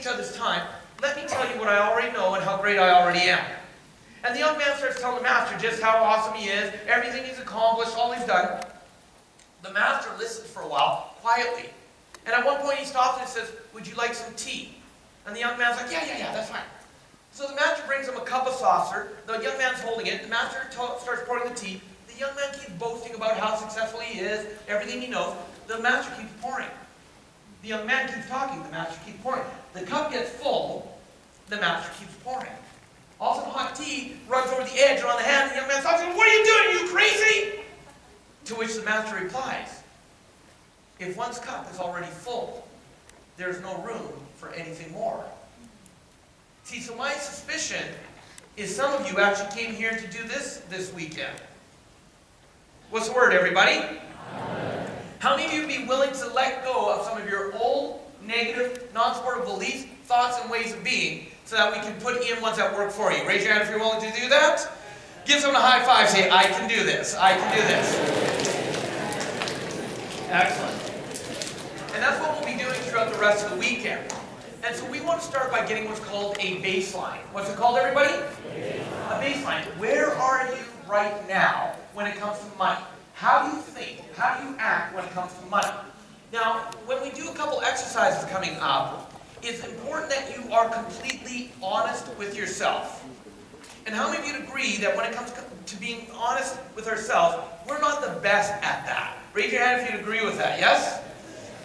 each other's time, let me tell you what I already know and how great I already am. And the young man starts telling the master just how awesome he is, everything he's accomplished, all he's done. The master listens for a while, quietly. And at one point he stops and says, would you like some tea? And the young man's like, yeah, that's fine. So the master brings him a cup of saucer. The young man's holding it. The master starts pouring the tea. The young man keeps boasting about how successful he is, everything he knows. The master keeps pouring. The young man keeps talking. The master keeps pouring. The cup gets full. The master keeps pouring. All of a sudden, hot tea runs over the edge or on the hand. The young man stops and says, what are you doing? Are you crazy? To which the master replies, if one's cup is already full, there's no room for anything more. See, so my suspicion is some of you actually came here to do this weekend. What's the word, everybody? How many of you would be willing to let go of some of your old, negative, non-supportive beliefs, thoughts, and ways of being so that we can put in ones that work for you? Raise your hand if you're willing to do that. Give someone a high five. Say, I can do this. I can do this. Excellent. And that's what we'll be doing throughout the rest of the weekend. And so we want to start by getting what's called a baseline. What's it called, everybody? A baseline. Where are you right now when it comes to money? How do you think? How do you act when it comes to money? Now, when we do a couple exercises coming up, it's important that you are completely honest with yourself. And how many of you would agree that when it comes to being honest with ourselves, we're not the best at that? Raise your hand if you'd agree with that, yes?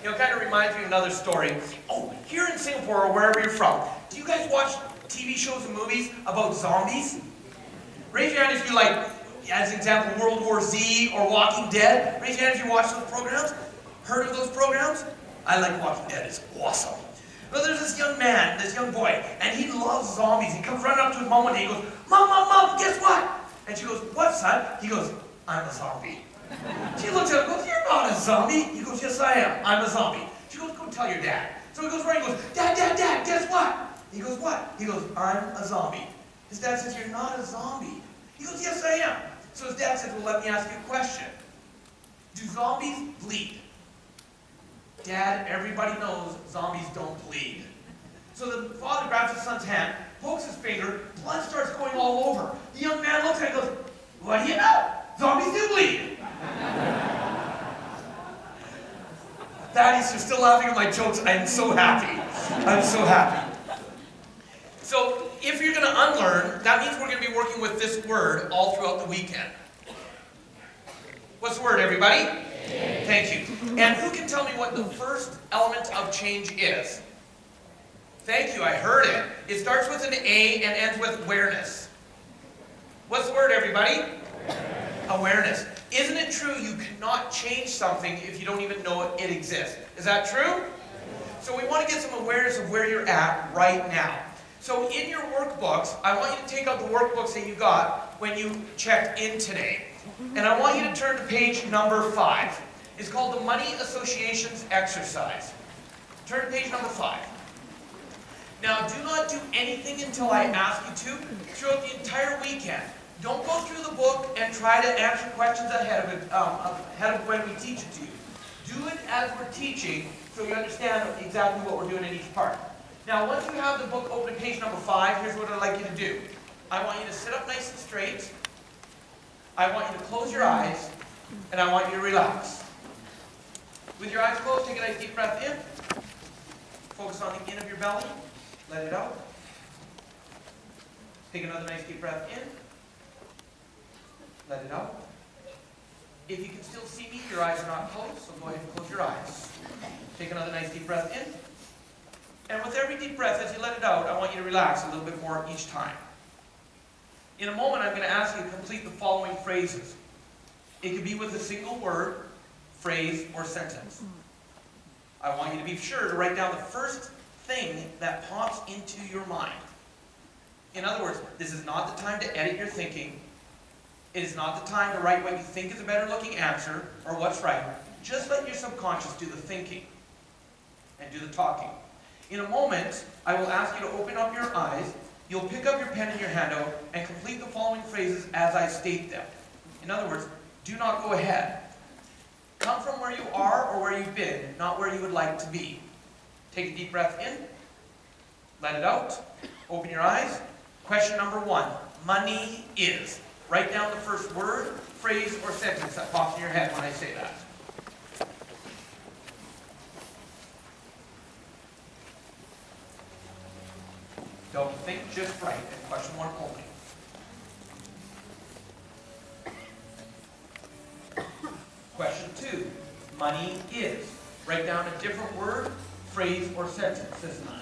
You know, it kind of reminds me of another story. Oh, here in Singapore or wherever you're from, do you guys watch TV shows and movies about zombies? Raise your hand if you like, as an example, World War Z or Walking Dead. Raise your hand if you watch those programs. Heard of those programs? I like Walking Dead. It's awesome. Well, there's this young man, this young boy, and he loves zombies. He comes running up to his mom one day. He goes, Mom, guess what? And she goes, what, son? He goes, I'm a zombie. She looks at him and goes, you're not a zombie. He goes, yes, I am. I'm a zombie. She goes, go tell your dad. So he goes running and goes, Dad, guess what? He goes, what? He goes, I'm a zombie. His dad says, you're not a zombie. He goes, yes, I am. So his dad says, well, let me ask you a question. Do zombies bleed? Dad, everybody knows zombies don't bleed. So the father grabs his son's hand, pokes his finger, blood starts going all over. The young man looks at it and goes, what do you know? Zombies do bleed. Daddies, you're still laughing at my jokes. I am so happy. I'm so happy. So if you're going to unlearn, that means we're going to be working with this word all throughout the weekend. What's the word, everybody? Thank you. And who can tell me what the first element of change is? Thank you, I heard it. It starts with an A and ends with awareness. What's the word, everybody? Awareness. Isn't it true you cannot change something if you don't even know it exists? Is that true? So we want to get some awareness of where you're at right now. So in your workbooks, I want you to take out the workbooks that you got when you checked in today. And I want you to turn to page number 5. It's called the Money Associations Exercise. Turn to page number 5. Now, do not do anything until I ask you to throughout the entire weekend. Don't go through the book and try to answer questions ahead of when we teach it to you. Do it as we're teaching so you understand exactly what we're doing in each part. Now, once you have the book open at page number 5, here's what I'd like you to do. I want you to sit up nice and straight. I want you to close your eyes, and I want you to relax. With your eyes closed, take a nice deep breath in. Focus on the in of your belly. Let it out. Take another nice deep breath in. Let it out. If you can still see me, your eyes are not closed, so go ahead and close your eyes. Take another nice deep breath in. And with every deep breath, as you let it out, I want you to relax a little bit more each time. In a moment, I'm going to ask you to complete the following phrases. It could be with a single word, phrase, or sentence. I want you to be sure to write down the first thing that pops into your mind. In other words, this is not the time to edit your thinking. It is not the time to write what you think is a better looking answer or what's right. Just let your subconscious do the thinking and do the talking. In a moment, I will ask you to open up your eyes. You'll pick up your pen in your handout and complete the following phrases as I state them. In other words, do not go ahead. Come from where you are or where you've been, not where you would like to be. Take a deep breath in. Let it out. Open your eyes. Question number 1. Money is. Write down the first word, phrase, or sentence that pops in your head when I say that. Don't think, just write. And question 1 only. Question 2. Money is. Write down a different word, phrase, or sentence this time.